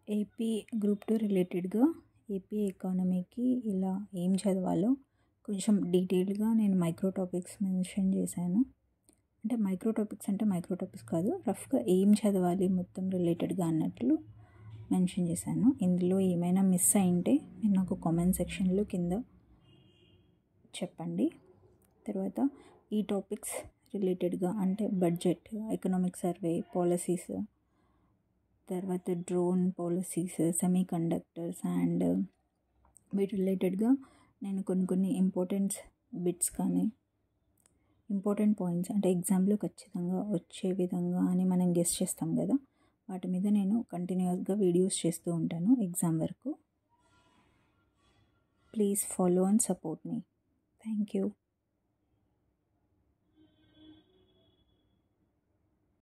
AP group 2 రిలేటెడ్గా AP ఎకానమీకి ఇలా ఏం చదవాలో కొంచెం డీటెయిల్గా నేను మైక్రో టాపిక్స్ మెన్షన్ చేశాను. అంటే మైక్రో టాపిక్స్ కాదు, రఫ్గా ఏం చదవాలి మొత్తం రిలేటెడ్గా అన్నట్లు మెన్షన్ చేశాను. ఇందులో ఏమైనా మిస్ అయింటే మీరు నాకు కామెంట్ సెక్షన్లో కింద చెప్పండి. తర్వాత ఈ టాపిక్స్ రిలేటెడ్గా అంటే బడ్జెట్, ఎకనామిక్ సర్వే, పాలసీస్, తర్వాత drone policies, semi conductors and వీటి రిలేటెడ్గా నేను కొన్ని ఇంపార్టెంట్ బిట్స్ కానీ ఇంపార్టెంట్ పాయింట్స్ అంటే ఎగ్జామ్లో ఖచ్చితంగా వచ్చే విధంగా అని మనం గెస్ చేస్తాం కదా, వాటి మీద నేను కంటిన్యూస్గా వీడియోస్ చేస్తూ ఉంటాను ఎగ్జామ్ వరకు. Please follow and support me. Thank you.